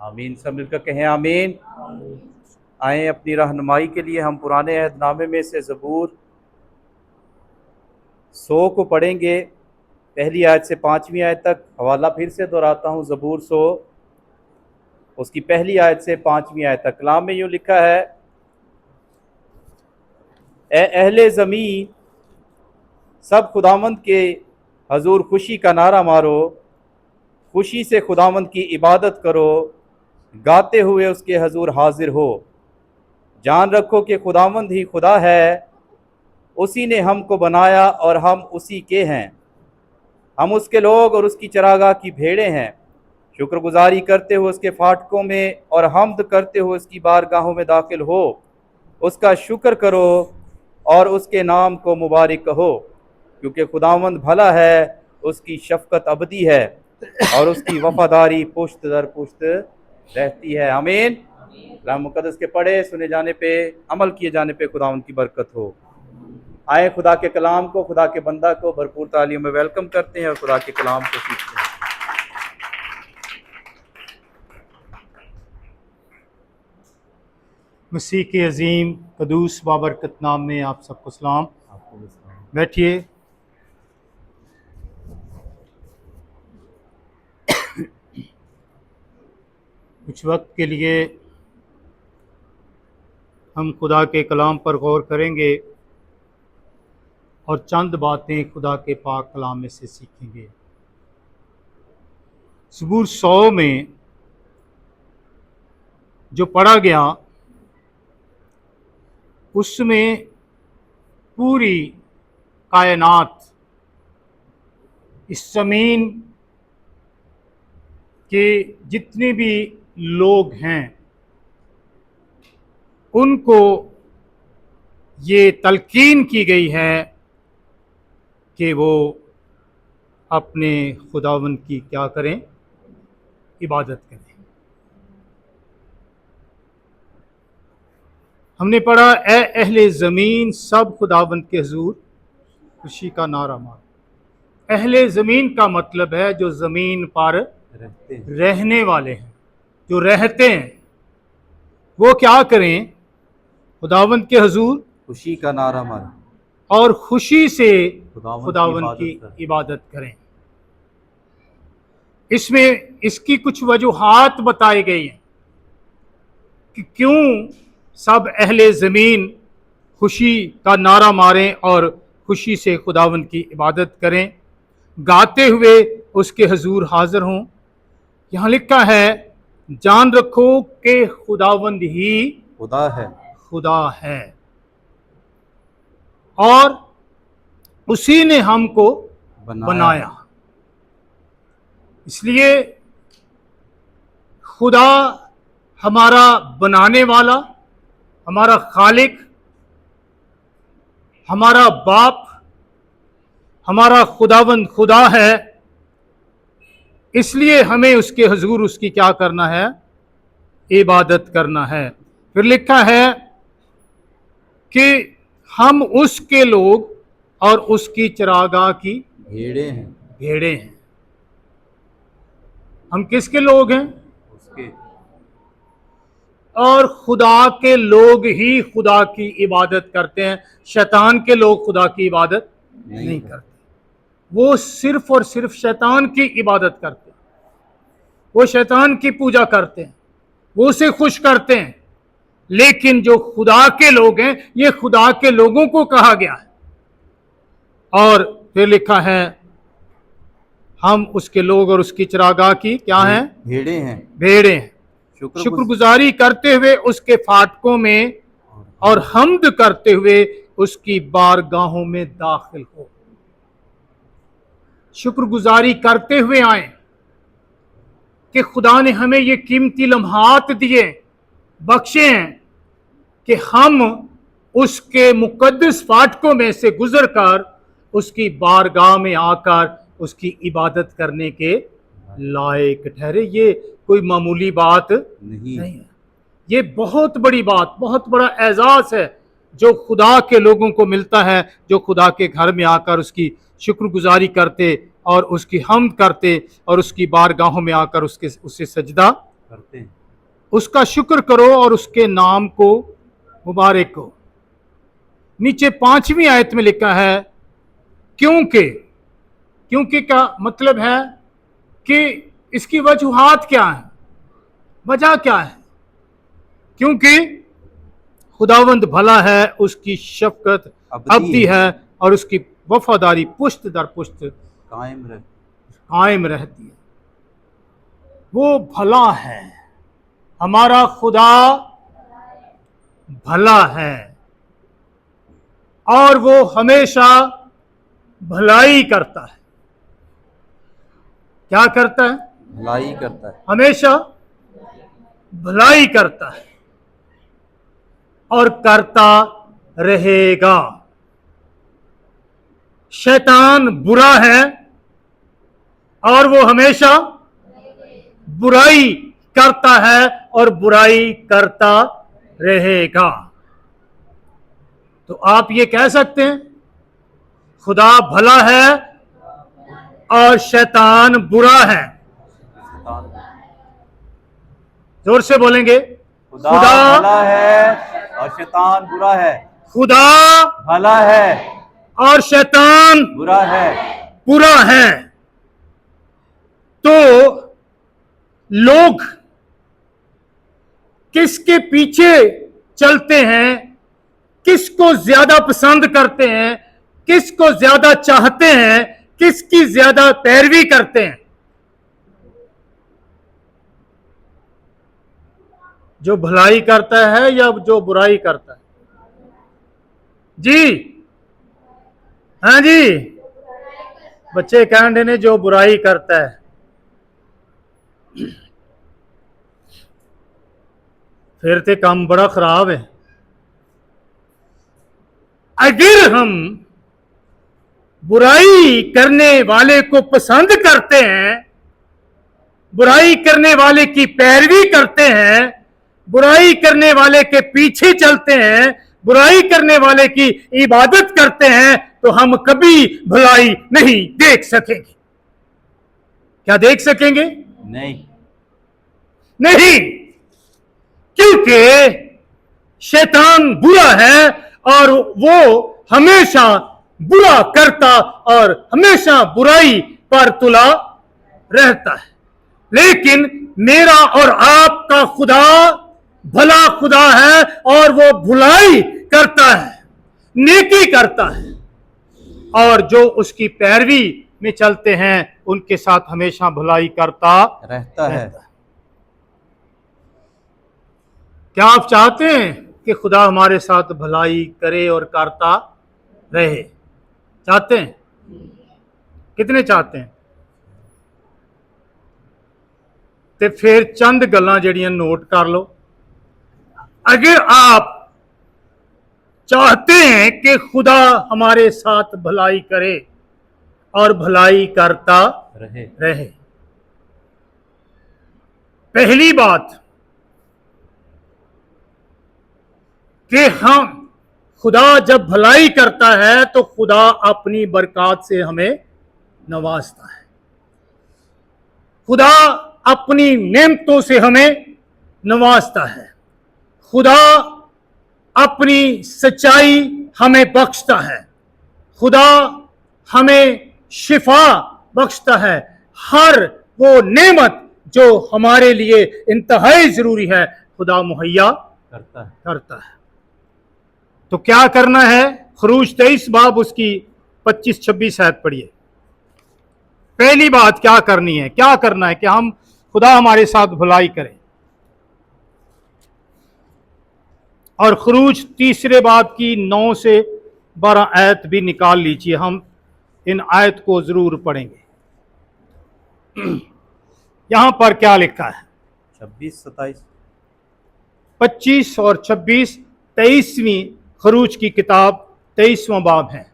आमीन। सब मिलकर कहें आमीन। आए अपनी रहनुमाई के लिए हम पुराने अहदनामे में से ज़बूर 100 को पढ़ेंगे, पहली आयत से 5वीं आयत तक। हवाला फिर से दोहराता हूँ, ज़बूर 100 उसकी पहली आयत से 5वीं आयत तक। कलाम में यूँ लिखा है, ए अहले ज़मीन, सब खुदावंद के हजूर खुशी का नारा मारो, खुशी से खुदावंद की इबादत करो, गाते हुए उसके हजूर हाजिर हो। जान रखो कि खुदावंद ही खुदा है, उसी ने हमको बनाया और हम उसी के हैं। हम उसके लोग और उसकी चरागाह की भेड़ें हैं। शुक्रगुजारी करते हुए उसके फाटकों में और हम्द करते हुए उसकी बारगाहों में दाखिल हो। उसका शुक्र करो और उसके नाम को मुबारक कहो, क्योंकि खुदावंद भला है, उसकी शफकत अबदी है और उसकी वफादारी पुश्त दर पुश्त रहती है। आमीन। कलाम मुकद्दस के पढ़े सुने जाने पे, अमल किए जाने पे खुदावंद की बरकत हो। आए खुदा के कलाम को, खुदा के बंदा को भरपूर तालियों में वेलकम करते हैं और खुदा के कलाम को सीखते हैं। मसीह के अजीम कदूस बाबरकत नाम में आप सबको सलाम। बैठिए। कुछ वक्त के लिए हम खुदा के कलाम पर गौर करेंगे और चंद बातें खुदा के पाक कलाम में से सीखेंगे। ज़बूर 100 में जो पढ़ा गया, उसमें पूरी कायनात, इस ज़मीन के जितने भी लोग हैं, उनको ये तलकीन की गई है कि वो अपने खुदावंद की क्या करें, इबादत करें। हमने पढ़ा, ए अहले ज़मीन, सब खुदावंद के हुजूर खुशी का नारा मारो। अहले ज़मीन का मतलब है जो ज़मीन पर रहने वाले हैं, जो रहते हैं, वो क्या करें, खुदावंद के हुजूर खुशी का नारा मारो और खुशी से खुदावंद की इबादत करें। इसमें इसकी कुछ वजूहात बताई गई हैं कि क्यों सब अहले ज़मीन खुशी का नारा मारें और खुशी से खुदावंद की इबादत करें, गाते हुए उसके हुजूर हाजिर हों। यहाँ लिखा है, जान रखो कि खुदावंद ही खुदा है और उसी ने हमको बनाया। इसलिए खुदा हमारा बनाने वाला, हमारा खालिक, हमारा बाप, हमारा खुदावंद खुदा है। इसलिए हमें उसके हुजूर उसकी क्या करना है, इबादत करना है। फिर लिखा है कि हम उसके लोग और उसकी चरागाह की भेड़ें हैं। हम किसके लोग हैं? उसके। और खुदा के लोग ही खुदा की इबादत करते हैं। शैतान के लोग खुदा की इबादत नहीं करते। वो सिर्फ और सिर्फ शैतान की इबादत करते हैं, वो शैतान की पूजा करते हैं, वो उसे खुश करते हैं। लेकिन जो खुदा के लोग हैं, ये खुदा के लोगों को कहा गया है। और फिर लिखा है, हम उसके लोग और उसकी चरागाह की क्या हैं? भेड़ें हैं। शुक्रगुजारी करते हुए उसके फाटकों में और हम्द करते हुए उसकी बारगाहों में दाखिल हो। शुक्रगुजारी करते हुए आए कि खुदा ने हमें ये कीमती लम्हात दिए, बख्शे हैं कि हम उसके मुकद्दस फाटकों में से गुजरकर उसकी बारगाह में आकर उसकी इबादत करने के लायक ठहरे। ये कोई मामूली बात नहीं है, ये बहुत बड़ी बात, बहुत बड़ा एजाज है जो खुदा के लोगों को मिलता है, जो खुदा के घर में आकर उसकी शुक्रगुजारी करते और उसकी हम्द करते और उसकी बारगाहों में आकर उससे सजदा करते हैं। उसका शुक्र करो और उसके नाम को मुबारक हो। नीचे 5वीं आयत में लिखा है क्योंकि। क्योंकि का मतलब है कि इसकी वजूहात क्या है, वजह क्या है। क्योंकि खुदावंद भला है, उसकी शफकत अब्दी है और उसकी वफादारी पुश्त दर पुश्त कायम रहती है। वो भला है, हमारा खुदा भला है और वो हमेशा भलाई करता है। क्या करता है? भलाई करता है। हमेशा भलाई करता है और करता रहेगा। शैतान बुरा है और वो हमेशा बुराई करता है और बुराई करता रहेगा। तो आप ये कह सकते हैं खुदा भला है और शैतान बुरा है। जोर से बोलेंगे, खुदा भला है और शैतान बुरा है। खुदा भला है और शैतान बुरा है। बुरा है। तो लोग किसके पीछे चलते हैं, किसको ज्यादा पसंद करते हैं, किसको ज्यादा चाहते हैं, किसकी ज्यादा पैरवी करते हैं? जो भलाई करता है या जो बुराई करता है? जी हाँ जी, बच्चे कह रहे ने जो बुराई करता है। फिर तो काम बड़ा खराब है। अगर हम बुराई करने वाले को पसंद करते हैं, बुराई करने वाले की पैरवी करते हैं, बुराई करने वाले के पीछे चलते हैं, बुराई करने वाले की इबादत करते हैं, तो हम कभी भलाई नहीं देख सकेंगे। क्या देख सकेंगे? नहीं। नहीं, क्योंकि शैतान बुरा है और वो हमेशा बुरा करता और हमेशा बुराई पर तुला रहता है। लेकिन मेरा और आपका खुदा भला खुदा है और वो भलाई करता है, नेकी करता है, और जो उसकी पैरवी में चलते हैं उनके साथ हमेशा भलाई करता रहता है। क्या आप चाहते हैं कि खुदा हमारे साथ भलाई करे और करता रहे? चाहते हैं? कितने चाहते हैं? ते फिर चंद गल्लां जड़ियां नोट कर लो। अगर आप चाहते हैं कि खुदा हमारे साथ भलाई करे और भलाई करता रहे, पहली बात कि हम खुदा जब भलाई करता है तो खुदा अपनी बरकत से हमें नवाजता है। खुदा अपनी नेमतों से हमें नवाजता है। खुदा अपनी सच्चाई हमें बख्शता है। खुदा हमें शिफा बख्शता है। हर वो नेमत जो हमारे लिए इंतहाई जरूरी है खुदा मुहैया करता है। तो क्या करना है? खरूज 23 बाब उसकी 25-26 आयत पढ़िए। पहली बात क्या करनी है? क्या करना है कि हम खुदा हमारे साथ भलाई करें। और खरूज 3 बाब की 9 से 12 आयत भी निकाल लीजिए। हम इन आयत को जरूर पढ़ेंगे। यहां पर क्या लिखा है? 26, 27, 25 और 26, 23वीं खरूज की किताब 23वां बाब है।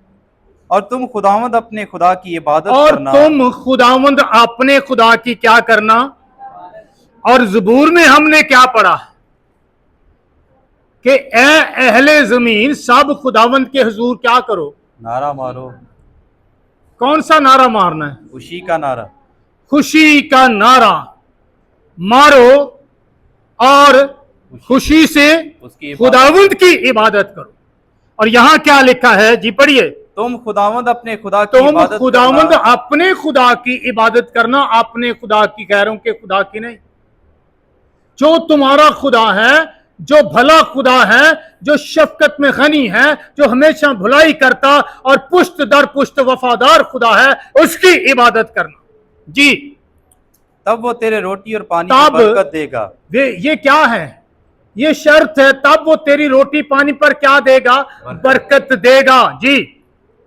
और तुम खुदावंद अपने खुदा की इबादत और करना। तुम खुदावंद अपने खुदा की क्या करना? और ज़बूर में हमने क्या पढ़ा कि ए अहले जमीन सब खुदावंद के हुजूर क्या करो? नारा मारो। कौन सा नारा मारना है? खुशी का नारा। खुशी का नारा मारो खुशी से उसकी खुदावंद की इबादत करो। और यहां क्या लिखा है जी, पढ़िए। तुम खुदावंद अपने खुदा की तुम इबादत खुदावंद करना, अपने खुदा की इबादत करना, अपने खुदा की, गैरों के खुदा की नहीं। जो तुम्हारा खुदा है, जो भला खुदा है, जो शफकत में गनी है, जो हमेशा भलाई करता और पुष्ट दर पुष्ट वफादार खुदा है, उसकी इबादत करना जी। तब वो तेरे रोटी और पानी की तब बरकत देगा। वे, ये क्या है, ये शर्त है, तब वो तेरी रोटी पानी पर क्या देगा, बरकत देगा जी।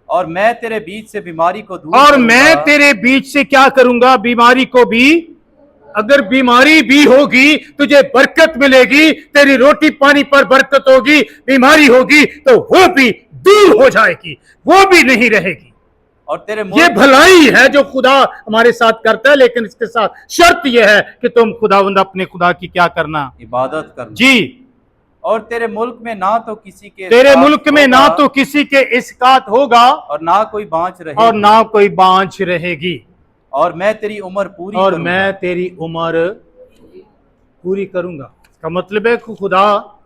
और मैं तेरे बीच से बीमारी को दूर और करूंगा। मैं तेरे बीच से क्या करूंगा, बीमारी को भी। अगर बीमारी भी होगी तुझे बरकत मिलेगी, तेरी रोटी पानी पर बरकत होगी। बीमारी होगी तो वो भी दूर हो जाएगी, वो भी नहीं रहेगी। और तेरे ये मुल्क भलाई है जो खुदा हमारे साथ करता है, लेकिन इसके साथ शर्त यह है कि तुम खुदावंद अपने खुदा की क्या करना, इबादत करना जी। और तेरे मुल्क में ना तो किसी के तेरे इस्कात मुल्क में ना होगा तो किसी के इस्कात होगा और ना कोई बाँझ और रहेगी। ना कोई बाँझ रहेगी। और मैं तेरी उम्र पूरी और करूंगा। मैं तेरी उम्र पूरी करूंगा। इसका मतलब है कि खुदा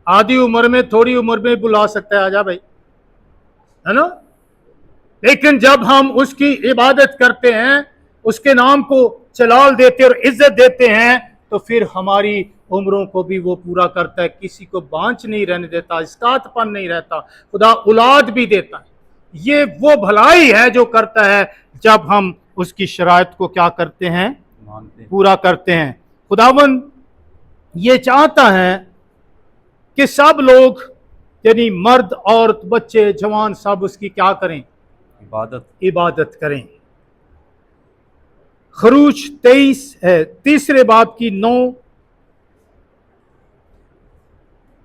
आधी उम्र में, थोड़ी उम्र में बुला सकता है, आजा भाई, है ना। लेकिन जब हम उसकी इबादत करते हैं, उसके नाम को जलाल देते और इज्जत देते हैं, तो फिर हमारी उम्रों को भी वो पूरा करता है। किसी को बांझ नहीं रहने देता, इस्कातपन नहीं रहता, खुदा औलाद भी देता है। ये वो भलाई है जो करता है जब हम उसकी शराइत को क्या करते हैं, मानते हैं। पूरा करते हैं। खुदावन ये चाहता है कि सब लोग, यानी मर्द औरत बच्चे जवान, सब उसकी क्या करें, इबादत करें। खरूज 23 है, तीसरे बाब की 9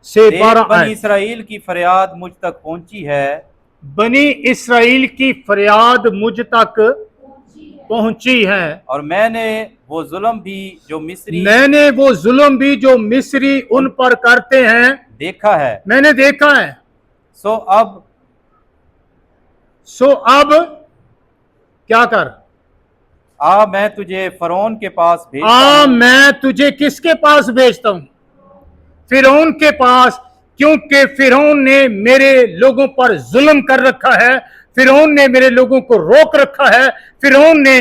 से 12 बनी आयत। इसराइल की फरियाद मुझ तक पहुंची है। बनी इसराइल की फरियाद मुझ तक पहुंची है। और मैंने वो जुल्म भी जो मिस्री उन पर करते हैं देखा है। मैंने देखा है। सो अब क्या कर, मैं तुझे फरौन के पास भेजता हूं। मैं तुझे किसके पास भेजता हूं, फिरौन के पास, क्योंकि फिरौन ने मेरे लोगों पर जुल्म कर रखा है। फिरौन ने मेरे लोगों को रोक रखा है। फिरौन ने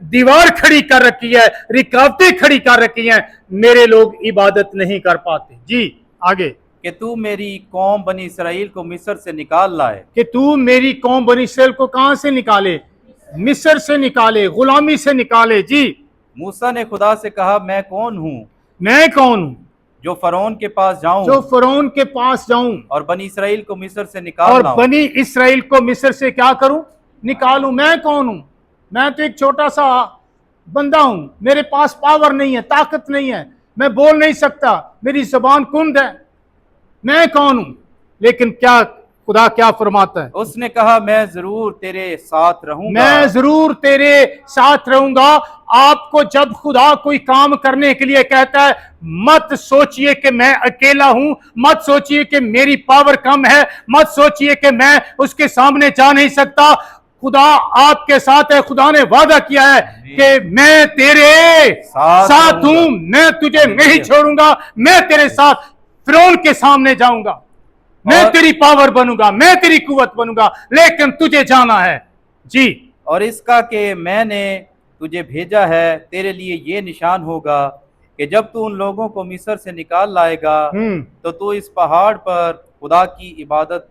दीवार खड़ी कर रखी है, रुकावटें खड़ी कर रखी हैं। मेरे लोग इबादत नहीं कर पाते जी। आगे, कि तू मेरी कौम बनी इसराइल को मिस्र से निकाल लाए। कि तू मेरी कौम बनी इसराइल को कहां से निकाले, मिस्र से निकाले, गुलामी से निकाले जी। मूसा ने खुदा से कहा, मैं कौन हूं मैं कौन हूं जो फरौन के पास जाऊं जो फिरौन के पास जाऊं और बनी इसराइल को मिस्र से निकाल और लाऊं। बनी इसराइल को मिस्र से क्या करूं, निकालूं। मैं कौन हूं, मैं तो एक छोटा सा बंदा हूं। मेरे पास पावर नहीं है, ताकत नहीं है, मैं बोल नहीं सकता, मेरी जबान कुंद है। मैं कौन हूं। लेकिन क्या खुदा क्या फरमाता है, उसने कहा, मैं जरूर तेरे साथ रहूंगा। मैं जरूर तेरे साथ रहूंगा। आपको जब खुदा कोई काम करने के लिए कहता है, मत सोचिए कि मैं अकेला हूं, मत सोचिए कि मेरी पावर कम है, मत सोचिए कि मैं उसके सामने जा नहीं सकता। खुदा आपके साथ है। खुदा ने वादा किया है कि मैं तेरे साथ हूं, मैं तुझे नहीं छोड़ूंगा, मैं तेरे साथ फिरौन के सामने जाऊंगा, मैं तेरी पावर बनूंगा, मैं तेरी कुवत बनूंगा, लेकिन तुझे जाना है जी। और इसका कि मैंने तुझे भेजा है, तेरे लिए ये निशान होगा कि जब तू उन लोगों को मिस्र से निकाल लाएगा तो तू इस पहाड़ पर खुदा की इबादत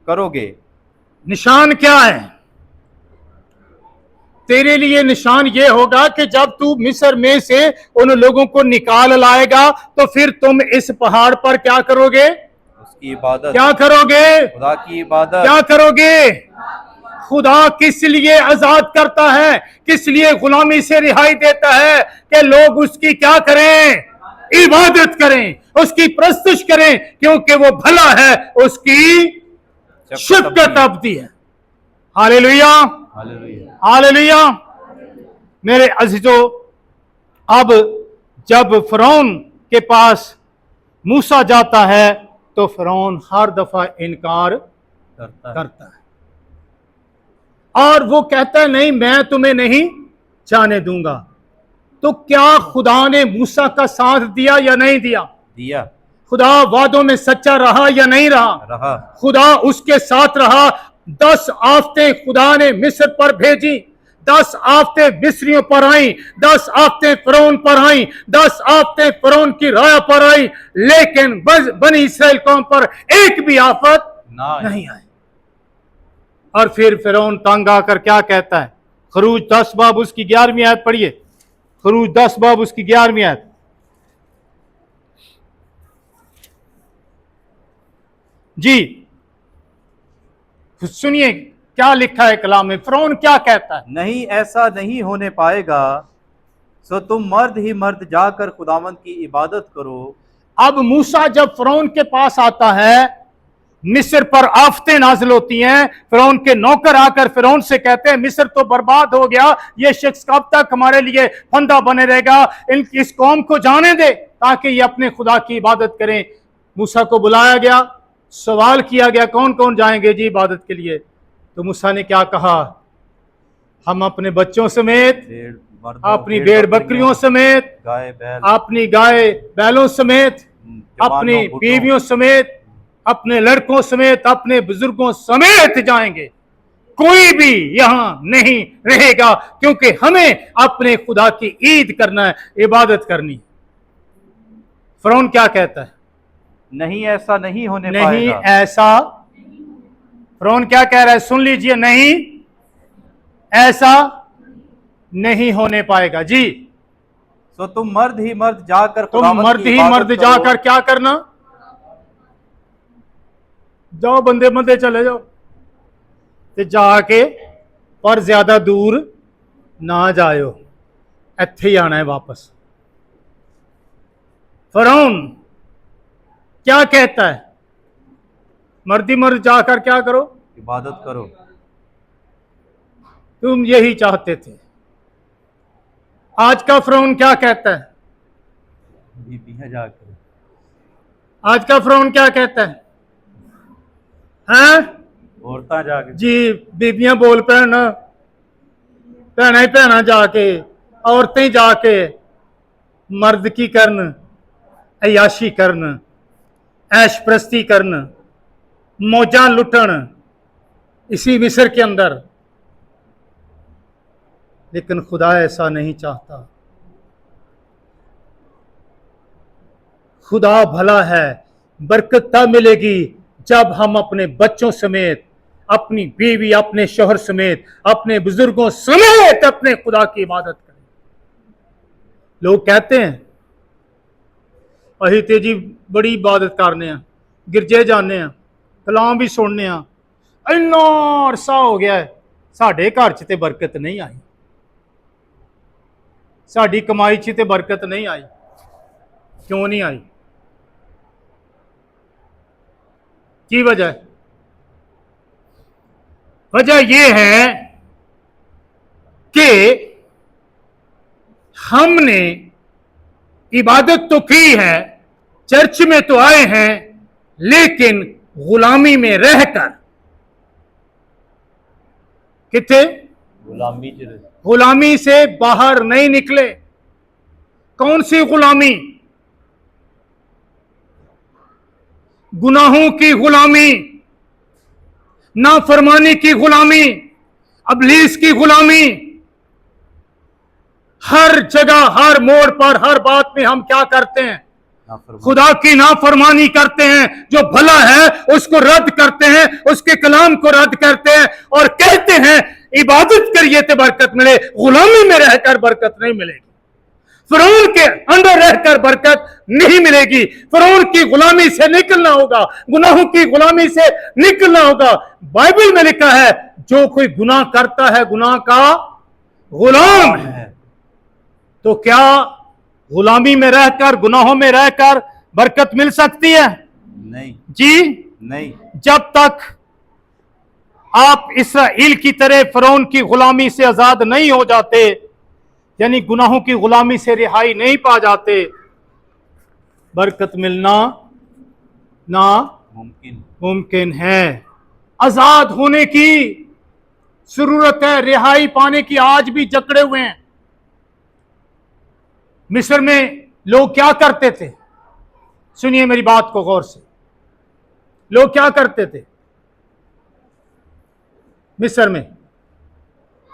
करोगे। निशान क्या है तेरे लिए? निशान ये होगा कि जब तू मिस्र में से उन लोगों को निकाल लाएगा तो फिर तुम इस पहाड़ पर क्या करोगे, उसकी इबादत। क्या करोगे, खुदा की इबादत। क्या करोगे। खुदा किस लिए आजाद करता है, किस लिए गुलामी से रिहाई देता है, कि लोग उसकी क्या करें, इबादत करें, उसकी प्रस्तुश करें, क्योंकि वो भला है, उसकी शफ़क़त अबदी है। Hallelujah, hallelujah. मेरे अज़ीज़ों, अब जब फिरौन के पास मूसा जाता है तो फिरौन हर दफा इनकार करता है और वो कहता है, नहीं, मैं तुम्हें नहीं जाने दूंगा। तो क्या खुदा ने मूसा का साथ दिया या नहीं दिया? दिया। खुदा वादों में सच्चा रहा या नहीं रहा? रहा। खुदा उसके साथ रहा। 10 आफतें खुदा ने मिस्र पर भेजी, 10 आफतें मिस्रियों पर आई, 10 आफतें फिरौन पर आई, 10 आफतें फिरौन की राया पर आई, लेकिन बनी इस्राएल कौम पर एक भी आफत नहीं आई। और फिर फिरौन तंग आकर क्या कहता है? खरूज 10 बाब उसकी 11वीं आयत पढ़िए। खरूज 10 बाब उसकी 11वीं आयत। जी सुनिए क्या लिखा है कलाम में। फिरौन क्या कहता है? नहीं, ऐसा नहीं होने पाएगा, सो तुम मर्द ही मर्द जाकर खुदावंद की इबादत करो। अब मूसा जब फिरौन के पास आता है, मिस्र पर आफतें नाजिल होती हैं, फिरौन के नौकर आकर फिरौन से कहते हैं मिस्र तो बर्बाद हो गया, ये शख्स कब तक हमारे लिए फंदा बने रहेगा, इस कौम को जाने दे ताकि ये अपने खुदा की इबादत करें। मूसा को बुलाया गया, सवाल किया गया कौन कौन जाएंगे जी इबादत के लिए? तो मूसा ने क्या कहा? हम अपने बच्चों समेत, अपनी भेड़ बकरियों समेत, अपनी गाय बैलों समेत, अपनी बीवियों समेत, अपने लड़कों समेत, अपने बुजुर्गों समेत जाएंगे, कोई भी यहां नहीं रहेगा, क्योंकि हमें अपने खुदा की ईद करना है, इबादत करनी। फिरौन क्या कहता है? नहीं, ऐसा नहीं होने नहीं पाएगा। ऐसा। फिरौन क्या कह रहा है? सुन लीजिए, नहीं ऐसा नहीं होने पाएगा जी। सो तुम मर्द ही मर्द जाकर तुम खुदावंद मर्द की ही इबादत मर्द करो। जाकर क्या करना? जाओ बंदे बंदे चले जाओ ते जाके, पर ज्यादा दूर ना जाओ, इत्थे ही आना है वापस। फिरौन क्या कहता है? मर्दी मर्द जाकर क्या करो? इबादत करो। तुम यही चाहते थे। आज का फिरौन क्या कहता है? बीबियां जाकर। आज का फिरौन क्या कहता है? हैं? औरतां जाकर। जी बीबियां बोल पैन, भैना ही भैना जाके, औरतें जाके मर्द की करन, अयाशी करन, ऐशप्रस्ती करन, मौजां लुटन इसी मिस्र के अंदर। लेकिन खुदा ऐसा नहीं चाहता। खुदा भला है। बरकत तब मिलेगी जब हम अपने बच्चों समेत, अपनी बीवी, अपने शोहर समेत, अपने बुजुर्गों समेत अपने खुदा की इबादत करें। लोग कहते हैं अही ते जी बड़ी इबादत करने हैं, गिरजे जाने हैं, कलाम भी सुनने हैं, इन्ना अरसा हो गया है, साडे घर च ते बरकत नहीं आई, साडी कमाई च ते बरकत नहीं आई। क्यों नहीं आई? की वजह है? वजह यह है कि हमने इबादत तो की है, चर्च में तो आए हैं, लेकिन गुलामी में रहकर, कितने गुलामी से बाहर नहीं निकले। कौन सी गुलामी? गुनाहों की गुलामी, नाफरमानी की गुलामी, अबलीस की गुलामी। हर जगह, हर मोड़ पर, हर बात में हम क्या करते हैं? खुदा की नाफरमानी करते हैं। जो भला है उसको रद्द करते हैं, उसके कलाम को रद्द करते हैं और कहते हैं इबादत करिए तो बरकत मिले, गुलामी में रहकर बरकत नहीं मिलेगी। फिरौन के अंदर रहकर बरकत नहीं मिलेगी। फिरौन की गुलामी से निकलना होगा, गुनाहों की गुलामी से निकलना होगा। बाइबल में लिखा है जो कोई गुनाह करता है गुनाह का गुलाम है। तो क्या गुलामी में रहकर, गुनाहों में रहकर बरकत मिल सकती है? नहीं जी नहीं। जब तक आप इस्राएल की तरह फिरौन की गुलामी से आजाद नहीं हो जाते, यानी गुनाहों की गुलामी से रिहाई नहीं पा जाते, बरकत मिलना ना मुमकिन है। आजाद होने की जरूरत है, रिहाई पाने की आज भी जकड़े हुए हैं। मिस्र में लोग क्या करते थे? सुनिए मेरी बात को गौर से। लोग क्या करते थे मिस्र में?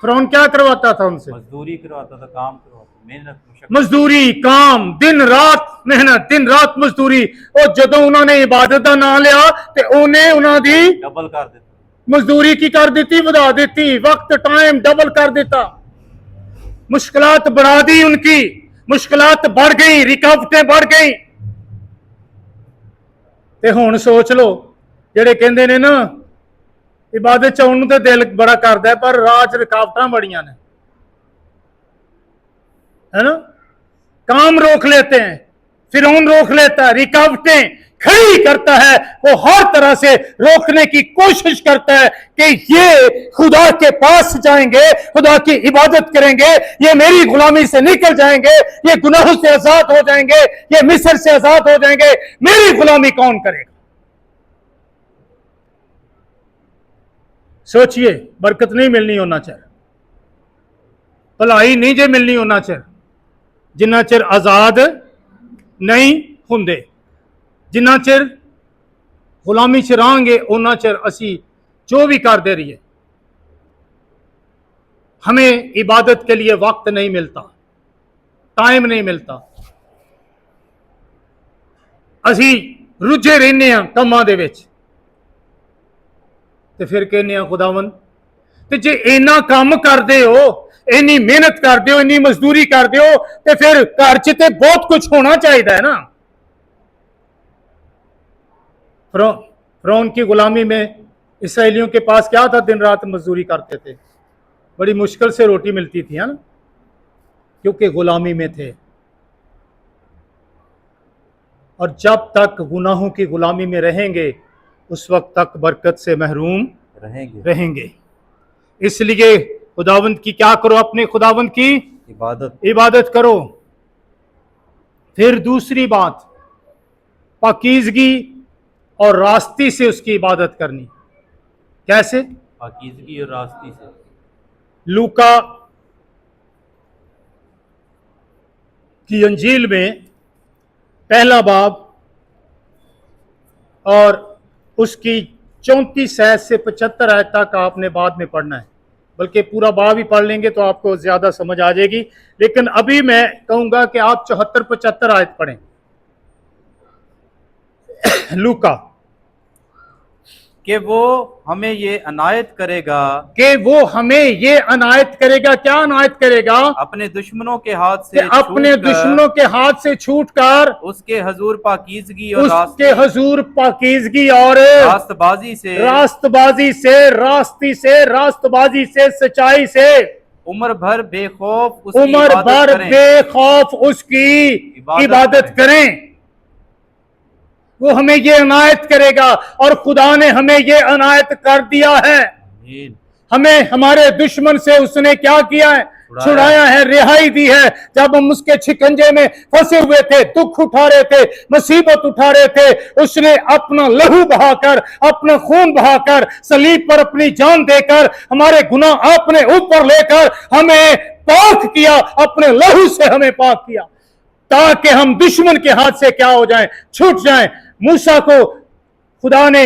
फिरौन क्या करवाता था उनसे? मजदूरी करवाता था, काम करवाता, मेहनत मुशक्कत। मजदूरी, काम, दिन रात मेहनत, दिन रात मजदूरी। और जदों उन्होंने इबादत का नाम लिया तो उन्हें उन्होंने डबल कर देता। मजदूरी की कर दी, बढ़ा दी, वक्त टाइम डबल कर देता, मुश्किलात बढ़ा दी, उनकी मुश्किलात बढ़ गई, रुकावटें बढ़ गई। ते हुण सोच लो जेड़े कहंदे ने ना इबादत च आउण नूं ते दिल बड़ा करदा है पर राह च रुकावटां बड़ियां ने, है ना। काम रोक लेते हैं, फिरौन रोक लेता है, रुकावटें खड़ी करता है, वो हर तरह से रोकने की कोशिश करता है कि ये खुदा के पास जाएंगे, खुदा की इबादत करेंगे, ये मेरी गुलामी से निकल जाएंगे, ये गुनाहों से आजाद हो जाएंगे, ये मिस्र से आजाद हो जाएंगे, मेरी गुलामी कौन करेगा? सोचिए, बरकत नहीं मिलनी होना चाहिए, भलाई नहीं जे मिलनी होना चाहिए जिन्ना चिर आजाद नहीं हुंदे, जिन्ना चिर गुलामी च रहांगे उन्ना चिर असी जो भी करते रहिए हमें इबादत के लिए वक्त नहीं मिलता, टाइम नहीं मिलता। असी रुझे रहने कामां दे विच ते फिर कहने खुदावंद ते जे इन्ना काम करते हो, इन्नी मेहनत करते हो, इन्नी मजदूरी करते हो ते फिर घर च ते बहुत कुछ होना चाहिए है ना। फिरौन की गुलामी में इसराइलियों के पास क्या था? दिन रात मजदूरी करते थे, बड़ी मुश्किल से रोटी मिलती थी, है ना, क्योंकि गुलामी में थे। और जब तक गुनाहों की गुलामी में रहेंगे उस वक्त तक बरकत से महरूम रहेंगे। इसलिए खुदावंद की क्या करो? अपने खुदावंद की इबादत करो। फिर दूसरी बात, पाकीज़गी और रास्ती से उसकी इबादत करनी। कैसे? पाकीज़गी और रास्ती से। लूका की अंजील में पहला बाब और उसकी 34 आयत से 75 आयत तक आपने बाद में पढ़ना है, बल्कि पूरा बाब ही पढ़ लेंगे तो आपको ज्यादा समझ आ जाएगी। लेकिन अभी मैं कहूंगा कि आप 74-75 आयत पढ़ें। लूका कि वो हमें ये अनायत करेगा, कि वो हमें ये अनायत करेगा। क्या अनायत करेगा? अपने दुश्मनों के हाथ से, अपने दुश्मनों के हाथ से छूटकर उसके हजूर पाकीज़गी और उसके हजूर पाकीज़गी और रास्तबाजी से, रास्तबाजी से, सच्चाई से उम्र भर बेखौफ उसकी इबादत करें। वो हमें ये अनायत करेगा और खुदा ने हमें ये अनायत कर दिया है। हमें हमारे दुश्मन से उसने क्या किया है? छुड़ाया है, रिहाई दी है। जब हम उसके शिकंजे में फंसे हुए थे, दुख उठा रहे थे, मुसीबत उठा रहे थे, उसने अपना लहू बहाकर, अपना खून बहाकर, सलीब पर अपनी जान देकर, हमारे गुनाह अपने ऊपर लेकर हमें पाक किया, अपने लहू से हमें पाक किया, ताकि हम दुश्मन के हाथ से क्या हो जाएं? छूट जाएं। मूसा को खुदा ने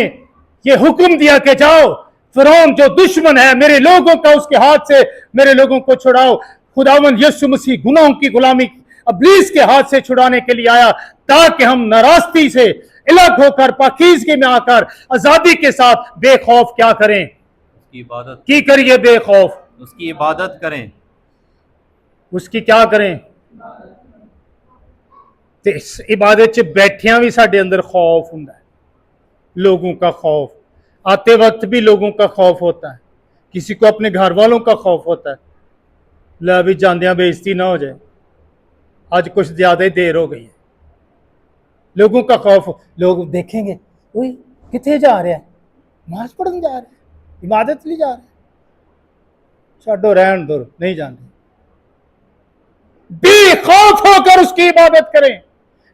ये हुक्म दिया कि जाओ, फिरौन जो दुश्मन है मेरे लोगों का, उसके हाथ से मेरे लोगों को छुड़ाओ। खुदावंद यीशु मसीह गुनाहों की गुलामी इब्लीस के हाथ से छुड़ाने के लिए आया, ताकि हम नाराजगी से अलग होकर पाकीज़गी में आकर आजादी के साथ बेखौफ क्या करें? उसकी इबादत की करिए, बेखौफ उसकी इबादत करें। उसकी क्या करें? ते इस इबादत च बैठिया भी साडे अंदर खौफ हुंदा है, लोगों का खौफ। आते वक्त भी लोगों का खौफ होता है, किसी को अपने घर वालों का खौफ होता है, ला भी जांदिया बेइज्जती ना हो जाए, आज कुछ ज्यादा ही देर हो गई है। लोगों का खौफ, लोग देखेंगे ओए किथे जा रहा है, नमाज पढ़ने जा रहा है, इबादत लिए जा रहा है, छाडो रहन दो, नहीं जानते। बेखौफ होकर उसकी इबादत करें,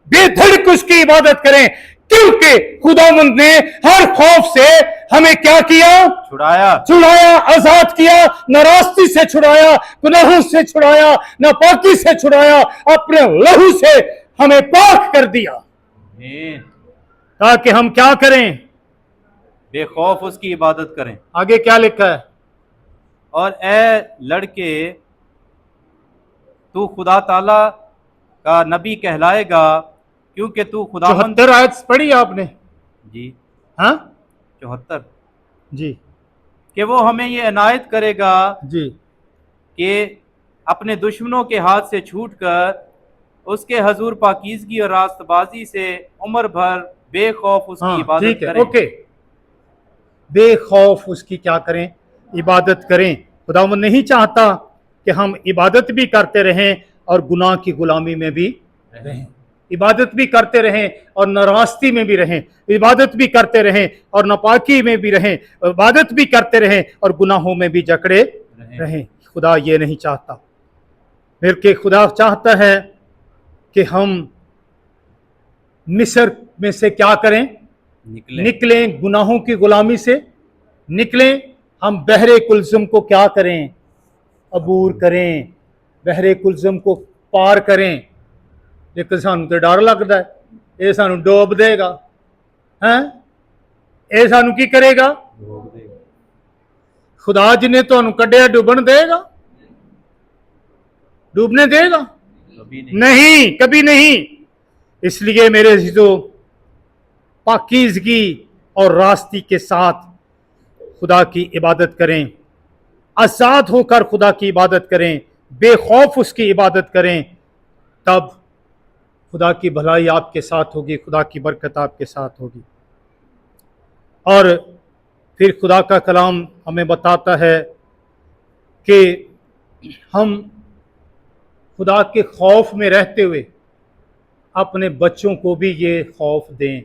बेधड़क उसकी इबादत करें, क्योंकि खुदावंद ने हर खौफ से, हमें क्या किया? छुड़ाया, छुड़ाया, आजाद किया, नाराजगी से छुड़ाया, गुनाहों से छुड़ाया, नापाकी से छुड़ाया, अपने लहू से हमें पाक कर दिया, आमीन। ताकि हम क्या करें? बेखौफ उसकी इबादत करें। आगे क्या लिखा है? और ए लड़के, तू खुदा ताला का नबी कहलाएगा, क्योंकि तू खुदावंद। 74 आयत पढ़ी आपने? जी, हाँ 74। जी कि वो हमें ये इनायत करेगा जी कि अपने दुश्मनों के हाथ से छूटकर उसके हजूर पाकीज़गी और रास्तबाजी से उम्र भर बेखौफ उसकी हाँ इबादत ठीक है, करें। ओके। बेखौफ उसकी क्या करें? इबादत करें। खुदावंद नहीं चाहता कि हम इबादत भी करते रहें और गुनाह की गुलामी में भी रहें, इबादत भी करते रहें और नाराजगी में भी रहें, इबादत भी करते रहें और नापाकी में भी रहें, इबादत भी करते रहें और गुनाहों में भी जकड़े रहें। खुदा ये नहीं चाहता। फिर के खुदा चाहता है कि हम मिस्र में से क्या करें? निकलें, गुनाहों की गुलामी से निकलें। हम बहरे कुलजुम को क्या करें? अबूर करें, बहरे कुलजुम को पार करें। लेकिन सानू तो डर लगता है, ये सानू डोब देगा, हैं? ये सानू की करेगा? खुदा जिन्हें तुहानू कढ़िया डूबन देगा? डूबने देगा? नहीं, कभी नहीं। इसलिए मेरे अजीजों, पाकीज़गी और रास्ती के साथ खुदा की इबादत करें, आजाद होकर खुदा की इबादत करें, बेखौफ उसकी इबादत करें, तब खुदा की भलाई आपके साथ होगी, खुदा की बरकत आपके साथ होगी। और फिर खुदा का कलाम हमें बताता है कि हम खुदा के खौफ में रहते हुए अपने बच्चों को भी ये खौफ दें,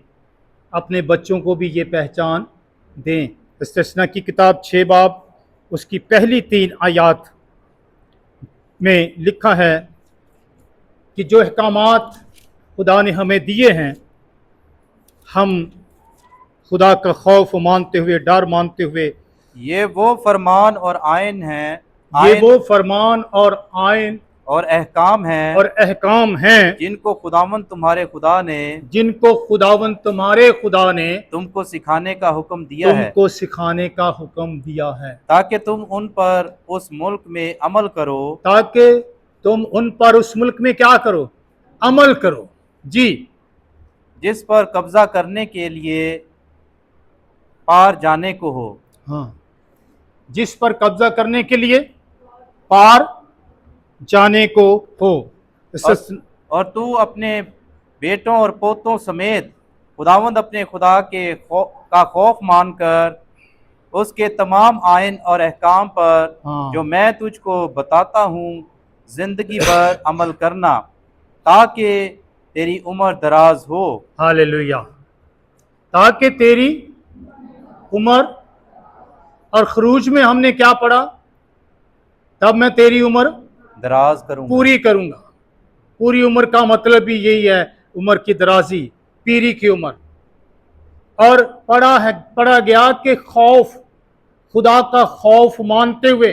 अपने बच्चों को भी ये पहचान दें। इस्तिस्ना की किताब 6 बाब उसकी पहली 3 आयात में लिखा है कि जो अहकामात खुदा ने हमें दिए हैं, हम खुदा का खौफ मानते हुए, डर मानते हुए, ये वो फरमान और आयन हैं, ये वो फरमान और आयन और अहकाम हैं और अहकाम हैं जिनको खुदावंद तुम्हारे खुदा ने जिनको खुदावंद तुम्हारे खुदा ने तुमको सिखाने का हुक्म दिया है, तुमको सिखाने का हुक्म दिया है, ताकि तुम उन पर उस मुल्क में अमल करो, ताकि तुम उन पर उस मुल्क में क्या करो? अमल करो। जी, जिस पर कब्जा करने के लिए पार जाने को हो। हाँ, जिस पर कब्जा करने के लिए पार जाने को हो। और तू अपने बेटों और पोतों समेत खुदावंद अपने खुदा के का खौफ मानकर उसके तमाम आयन और अहकाम पर हाँ। जो मैं तुझको बताता हूँ जिंदगी भर अमल करना, ताकि तेरी उम्र दराज हो। हालेलुया। ताकि तेरी उम्र, और खरूज में हमने क्या पढ़ा? तब मैं तेरी उम्र दराज करूंगा, पूरी करूंगा। पूरी उम्र का मतलब भी यही है, उम्र की दराजी, पीरी की उम्र। और पढ़ा गया कि खौफ, खुदा का खौफ मानते हुए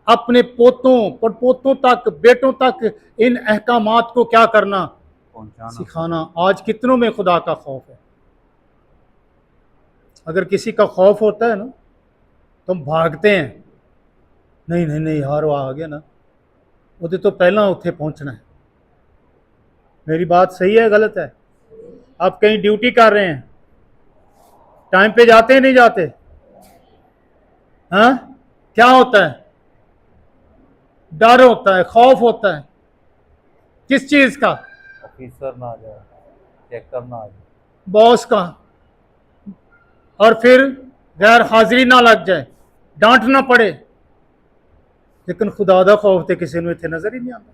अपने पोतों, परपोतों तक, बेटों तक इन अहकामात को क्या करना? सिखाना। आज कितनों में खुदा का खौफ है? अगर किसी का खौफ होता है ना, तो हम भागते हैं, नहीं नहीं नहीं यार, वो आ गया ना, वो तो पहला उत्थे पहुंचना है। मेरी बात सही है गलत है? आप कहीं ड्यूटी कर रहे हैं, टाइम पे जाते हैं नहीं जाते? हाँ, क्या होता है? डर होता है, खौफ होता है। किस चीज का? ऑफिसर ना आ जाए, चेकर ना आ जाए, बॉस का। और फिर गैर हाजिरी ना लग जाए, डांट ना पड़े। लेकिन खुदा दा खौफ तो किसी ने इतने नजर ही नहीं आता।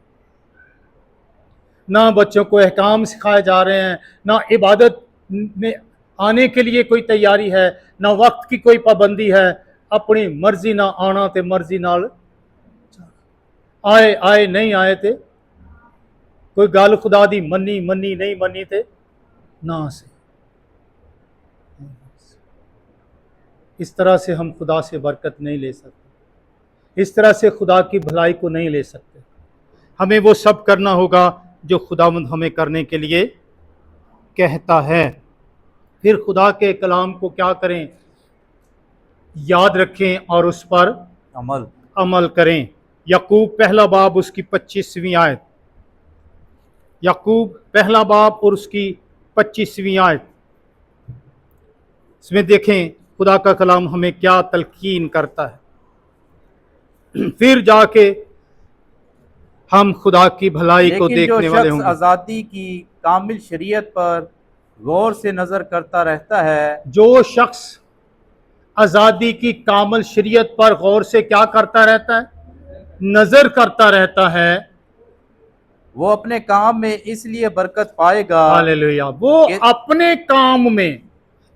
ना बच्चों को अहकाम सिखाए जा रहे हैं, ना इबादत में आने के लिए कोई तैयारी है, ना वक्त की कोई पाबंदी है। अपनी मर्जी ना आना ते मर्जी नाल आए आए, नहीं आए थे कोई गल खुदा दी मनी मनी, नहीं मनी थे ना से। इस तरह से हम खुदा से बरकत नहीं ले सकते, इस तरह से खुदा की भलाई को नहीं ले सकते। हमें वो सब करना होगा जो खुदावंद हमें करने के लिए कहता है। फिर खुदा के कलाम को क्या करें? याद रखें और उस पर अमल करें। याकूब पहला बाब उसकी 25वीं आयत, याकूब पहला बाब और उसकी 25वीं आयत, इसमें देखें खुदा का कलाम हमें क्या तलकीन करता है। फिर जाके हम खुदा की भलाई को लेकिन जो देखने वाले शख्स होंगे। आज़ादी की कामिल शरीयत पर गौर से नज़र करता रहता है, जो शख्स आज़ादी की कामिल शरीयत पर गौर से क्या करता रहता है? नजर करता रहता है, वो अपने काम में इसलिए बरकत पाएगा हालेलुया, वो कि- अपने काम में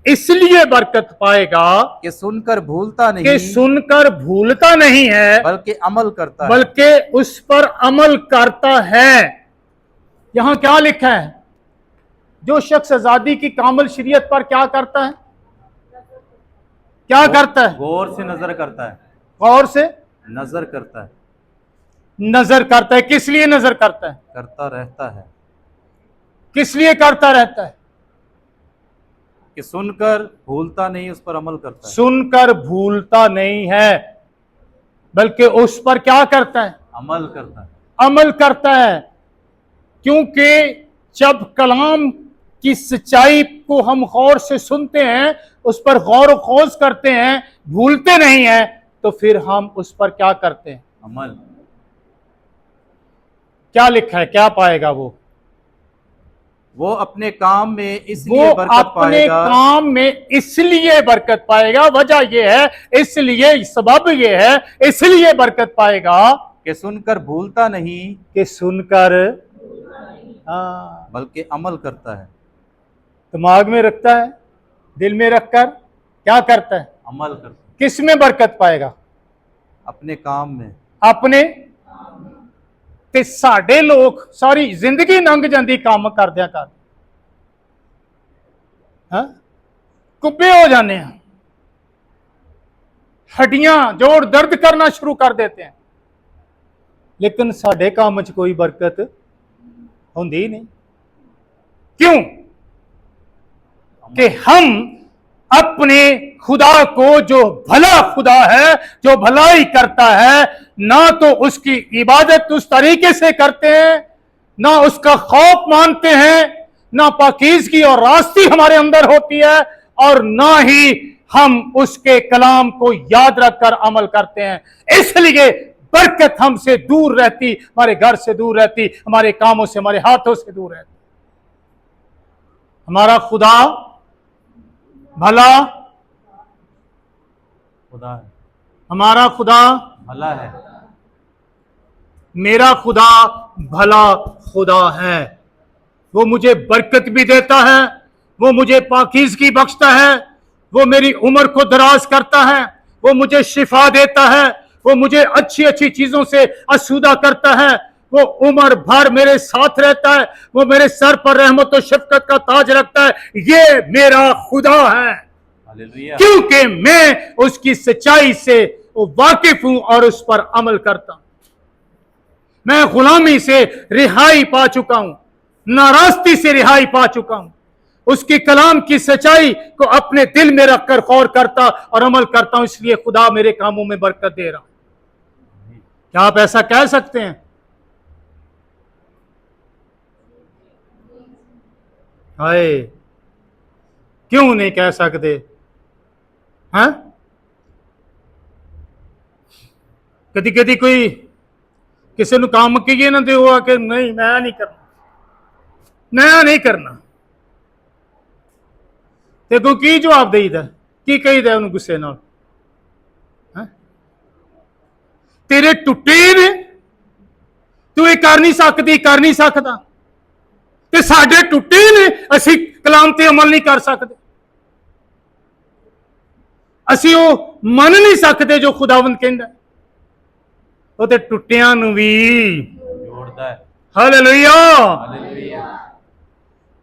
इसलिए बरकत पाएगा कि सुनकर भूलता कि नहीं सुनकर भूलता नहीं है, बल्कि अमल करता है। बल्कि उस पर अमल करता है। यहां क्या लिखा है? जो शख्स आजादी की कामिल शरीयत पर क्या करता है? क्या करता है? गौर से नजर करता है, गौर से नजर करता है, नजर करता है। किस लिए नजर करता है? करता रहता है किस लिए करता रहता है? कि सुनकर भूलता नहीं, उस पर अमल करता है। सुनकर भूलता नहीं है, बल्कि उस पर क्या करता है? अमल करता है। अमल करता है। क्योंकि जब कलाम की सच्चाई को हम गौर से सुनते हैं, उस पर गौर व खोज करते हैं, भूलते नहीं हैं, तो फिर हम उस पर क्या करते हैं? अमल। क्या लिखा है? क्या पाएगा वो अपने काम में वो इसलिए बरकत अपने पाएगा काम में इसलिए बरकत पाएगा। वजह यह है, इसलिए, सबब यह है, इसलिए बरकत पाएगा कि सुनकर भूलता नहीं कि सुनकर बल्कि अमल करता है। दिमाग में रखता है, दिल में रखकर क्या करता है? अमल करता है किस में बरकत पाएगा? अपने काम में। अपने ते साडे लोग सारी जिंदगी लंघ जाती काम करद्या कर, कुब्बे हो जाने हैं, हड्डियां जोड़ दर्द करना शुरू कर देते हैं, लेकिन साडे काम च कोई बरकत होंदी ही नहीं। क्यों? कि हम अपने खुदा को, जो भला खुदा है, जो भलाई करता है, ना तो उसकी इबादत उस तरीके से करते हैं, ना उसका खौफ मानते हैं, ना पाकीज़गी और रास्ती हमारे अंदर होती है, और ना ही हम उसके कलाम को याद रखकर अमल करते हैं। इसलिए बरकत हमसे दूर रहती, हमारे घर से दूर रहती, हमारे कामों से, हमारे हाथों से दूर रहती। हमारा खुदा भला खुदा है, हमारा खुदा भला है। मेरा खुदा भला खुदा है। वो मुझे बरकत भी देता है, वो मुझे पाकीज़गी बख्शता है, वो मेरी उम्र को दराज करता है, वो मुझे शिफा देता है, वो मुझे अच्छी अच्छी चीजों से आसूदा करता है, वो उम्र भर मेरे साथ रहता है, वो मेरे सर पर रहमत और शफकत का ताज रखता है। ये मेरा खुदा है, हालेलुया। क्योंकि मैं उसकी सच्चाई से वाकिफ हूं और उस पर अमल करता हूं। मैं गुलामी से रिहाई पा चुका हूं, नाराजगी से रिहाई पा चुका हूं। उसके कलाम की सच्चाई को अपने दिल में रखकर गौर करता और अमल करता हूं, इसलिए खुदा मेरे कामों में बरकत दे रहा हूं। क्या आप ऐसा कह सकते हैं? हाय, क्यों नहीं कह सकते? हैं? कदी कदी कोई किसी ने काम कहिए ना तो वो कि नहीं मैं नहीं करना, मैं नहीं करना, ते को की जवाब देईदा, की कहीदा उन्होंने गुस्से नाल? तेरे टुटे ने, तू ये कर नहीं सकती, कर नहीं सकता, ते साडे टुटे ने, असी कलाम ते अमल नहीं कर सकते, असी वो मन नहीं सकते जो खुदावंद कहंदा। वो ते टुटियां नूं भी जोड़ता है। Hallelujah hallelujah.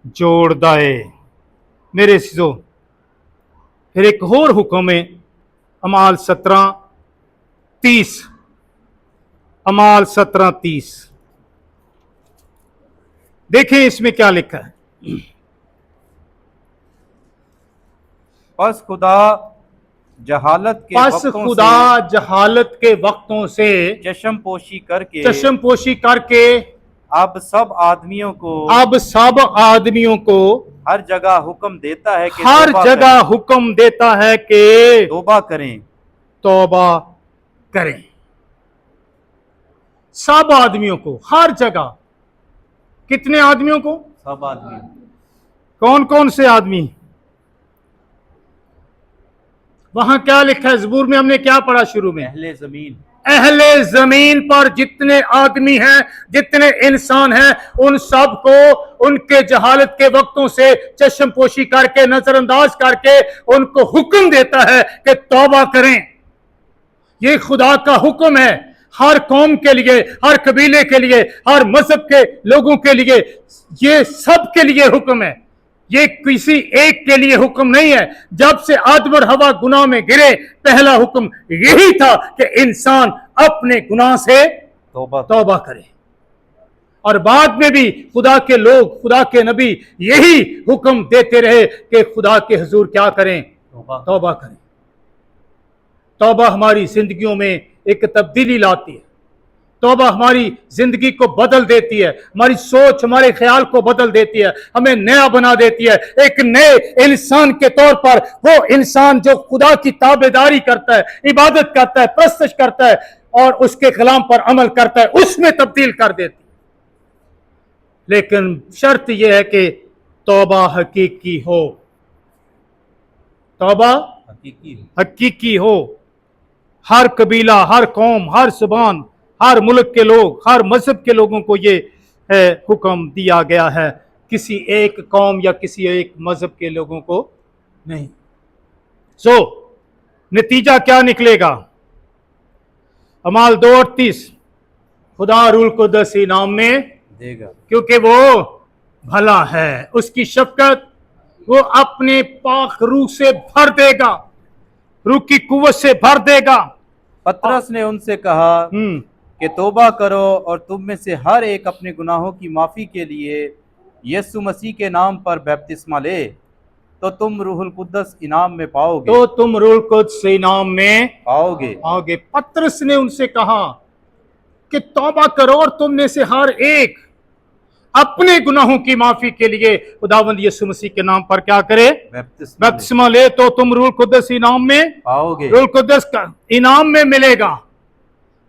जोड़दा है। मेरे सिजो फिर एक होर हुक्म है अमाल 17:30, अमाल 17:30। देखें इसमें क्या लिखा है। बस खुदा जहालत के बस वक्तों खुदा से जहालत के वक्तों से चश्म पोशी करके चश्मपोशी करके अब सब आदमियों को अब सब आदमियों को हर जगह हुक्म देता है कि हर तौबा जगह करें, हुक्म देता है कि तौबा करें। तौबा करें। सब आदमियों को, हर जगह। कितने आदमियों को? सब आदमी। कौन कौन से आदमी? वहां क्या लिखा है? ज़बूर में हमने क्या पढ़ा शुरू में? अहले जमीन। अहले जमीन पर जितने आदमी हैं, जितने इंसान हैं, उन सब को उनके जहालत के वक्तों से चश्मपोशी करके, नजरअंदाज करके उनको हुक्म देता है कि तौबा करें। ये खुदा का हुक्म है हर कौम के लिए, हर कबीले के लिए, हर मजहब के लोगों के लिए। ये सब के लिए हुक्म है, ये किसी एक के लिए हुक्म नहीं है। जब से आदम और हवा गुनाह में गिरे, पहला हुक्म यही था कि इंसान अपने गुनाह से तौबा करे। और बाद में भी खुदा के लोग, खुदा के नबी यही हुक्म देते रहे कि खुदा के हुजूर क्या करें? तौबा करें। तौबा हमारी जिंदगियों में एक तब्दीली लाती है। तौबा हमारी जिंदगी को बदल देती है, हमारी सोच, हमारे ख्याल को बदल देती है, हमें नया बना देती है। एक नए इंसान के तौर पर, वो इंसान जो खुदा की ताबेदारी करता है, इबादत करता है, परस्तश करता है और उसके कलाम पर अमल करता है, उसमें तब्दील कर देती है। लेकिन शर्त यह है कि तौबा हकीकी हो। तौबा हकीकी हो। हर कबीला, हर कौम, हर जुबान, हर मुल्क के लोग, हर मजहब के लोगों को ये हुक्म दिया गया है, किसी एक कौम या किसी एक मजहब के लोगों को नहीं। नतीजा क्या निकलेगा? अमाल 2:38, खुदा रूल कुद्दस इनाम में देगा क्योंकि वो भला है, उसकी शफकत वो अपने पाक रूह से भर देगा, रूह की कुव्वत से भर देगा। पतरस ने उनसे कहा कि तौबा करो और तुम में से हर एक अपने गुनाहों की माफ़ी के लिए यीशु मसीह के नाम पर बपतिस्मा ले, तो तुम रूहुल कुद्दस इनाम में पाओगे। तो तुम रूहुल कुद्दस इनाम में पाओगे। पतरस ने उनसे कहा कि तौबा करो और तुम में से हर एक अपने गुनाहों की माफी के लिए खुदावंद यीशु मसीह के नाम पर क्या करे? बपतिस्मा ले, तो तुम रूहुल कुद्दस इनाम में पाओगे। रूहुल कुद्दस का इनाम में मिलेगा।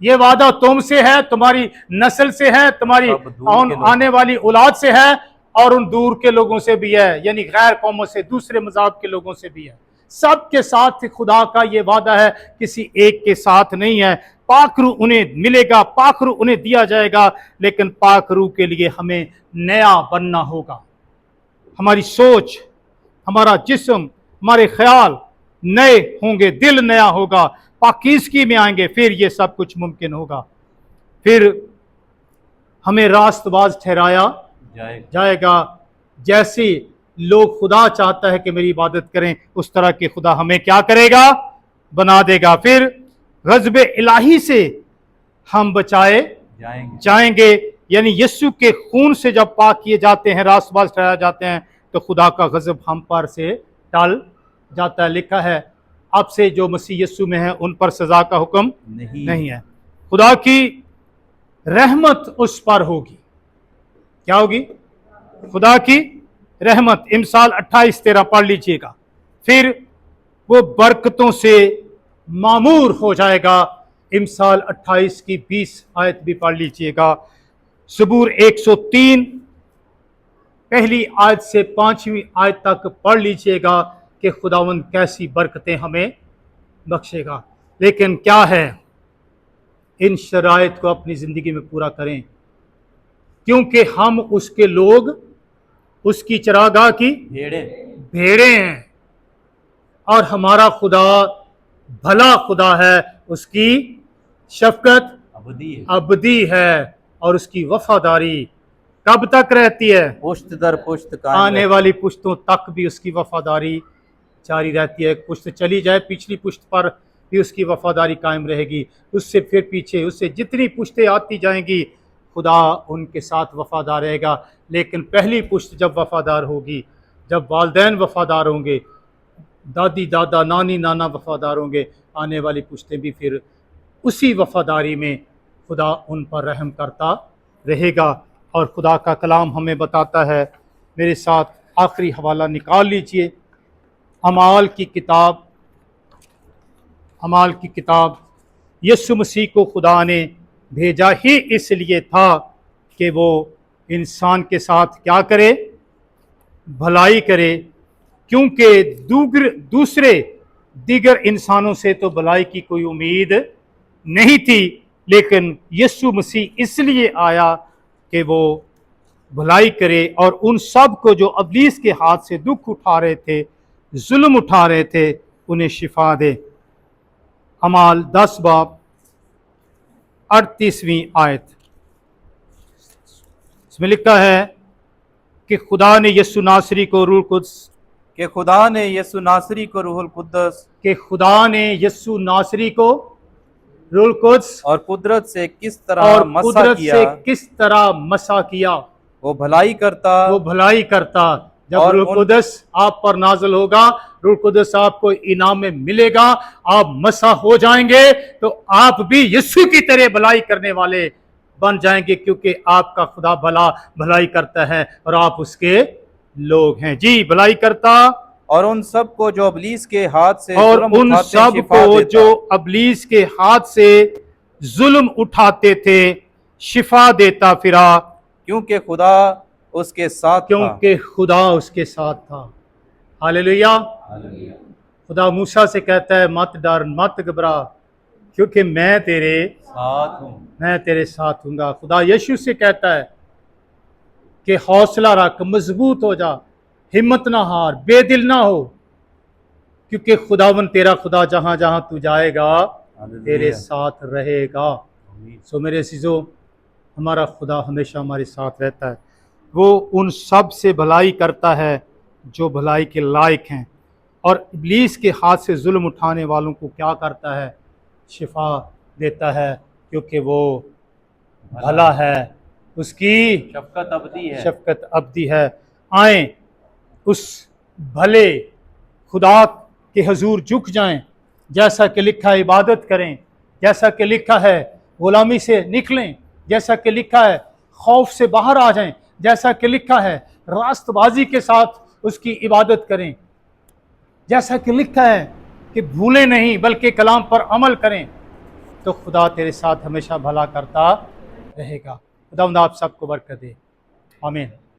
ये वादा तुमसे है, तुम्हारी नस्ल से है, तुम्हारी आने वाली औलाद से है और उन दूर के लोगों से भी है, यानी गैर कौमों से, दूसरे मज़हब के लोगों से भी है। सबके साथ खुदा का ये वादा है, किसी एक के साथ नहीं है। पाक रूह उन्हें मिलेगा, पाक रूह उन्हें दिया जाएगा, लेकिन पाक रूह के लिए हमें नया बनना होगा। हमारी सोच, हमारा जिस्म, हमारे ख्याल नए होंगे, दिल नया होगा, पाकीज़गी में आएंगे, फिर ये सब कुछ मुमकिन होगा। फिर हमें रास्तबाज ठहराया जाएगा। जैसे लोग खुदा चाहता है कि मेरी इबादत करें, उस तरह के खुदा हमें क्या करेगा? बना देगा। फिर गज़ब इलाही से हम बचाए जाएंगे, यानी यीशु के खून से जब पाक किए जाते हैं, रास्तबाज ठहराए जाते हैं, तो खुदा का गज़ब हम पर से टल जाता है। लिखा है, अब से जो मसीह यीशु में है उन पर सजा का हुक्म नहीं है। खुदा की रहमत उस पर होगी। क्या होगी? खुदा की रहमत। इमसाल 28:13 पढ़ लीजिएगा। फिर वो बरकतों से मामूर हो जाएगा। इमसाल 28 की 20 आयत भी पढ़ लीजिएगा। ज़बूर 103 पहली आयत से 5वीं आयत तक पढ़ लीजिएगा कि खुदावंद कैसी बरकतें हमें बख्शेगा। लेकिन क्या है, इन शराइत को अपनी जिंदगी में पूरा करें, क्योंकि हम उसके लोग, उसकी चरागाह की भेड़े हैं और हमारा खुदा भला खुदा है। उसकी शफकत अबदी है और उसकी वफादारी कब तक रहती है? पुश्त दर पुश्त, आने वाली पुश्तों तक भी उसकी वफादारी जारी रहती है। पुश्त चली जाए, पिछली पुश्त पर भी उसकी वफादारी कायम रहेगी। उससे फिर पीछे उससे जितनी पुश्तें आती जाएंगी खुदा उनके साथ वफादार रहेगा। लेकिन पहली पुश्त जब वफादार होगी, जब वालदैन वफादार होंगे, दादी दादा नानी नाना वफादार होंगे, आने वाली पुश्तें भी फिर उसी वफादारी में खुदा उन पर रहम करता रहेगा। और खुदा का कलाम हमें बताता है, मेरे साथ आखिरी हवाला निकाल लीजिए, अमाल की किताब। यीशु मसीह को खुदा ने भेजा ही इसलिए था कि वो इंसान के साथ क्या करे, भलाई करे, क्योंकि दूसरे दीगर इंसानों से तो भलाई की कोई उम्मीद नहीं थी। लेकिन यीशु मसीह इसलिए आया कि वो भलाई करे और उन सब को जो इब्लीस के हाथ से दुख उठा रहे थे, जुल्म उठा रहे थे, उन्हें शिफा दे। अमाल 10 बाब 38वीं आयत, इसमें लिखा है कि खुदा ने यीशु नासरी को रूह कुद्स कि खुदा ने यीशु नासरी को रूहुल कुद्दस रूह कुद्स और कुदरत से किस तरह मसा किया। वो भलाई करता। जब रूह कुद्स आप पर नाज़िल होगा, रूह कुद्स आपको इनाम में मिलेगा, आप मसा हो जाएंगे, तो आप भी यीशु की तरह भलाई करने वाले बन जाएंगे, क्योंकि आपका खुदा भलाई करता है और आप उसके लोग हैं। जी, भलाई करता और उन सब को जो इब्लीस के हाथ से जुल्म उठाते थे शिफा देता फिरा, क्योंकि खुदा उसके साथ था। हालेलुया। खुदा मूसा से कहता है, मत डर, मत घबरा, क्योंकि मैं तेरे साथ हूँगा। खुदा यीशु से कहता है कि हौसला रख, मजबूत हो जा, हिम्मत ना हार, बेदिल ना हो, क्योंकि खुदावन तेरा खुदा जहां जहां तू जाएगा तेरे साथ रहेगा। सो मेरे अज़ीज़ों, हमारा खुदा हमेशा हमारे साथ रहता है। वो उन सब से भलाई करता है जो भलाई के लायक हैं, और इब्लीस के हाथ से जुल्म उठाने वालों को क्या करता है, शिफा देता है, क्योंकि वो भला है, उसकी शफकत अब्दी है। आए उस भले खुदा के हजूर झुक जाएं, जैसा कि लिखा है इबादत करें, जैसा कि लिखा है गुलामी से निकलें, जैसा कि लिखा है खौफ से बाहर आ जाएं, जैसा कि लिखा है रास्तबाजी के साथ उसकी इबादत करें, जैसा कि लिखा है कि भूलें नहीं बल्कि कलाम पर अमल करें, तो खुदा तेरे साथ हमेशा भला करता रहेगा। खुदा आप सबको बरकत दे। आमीन।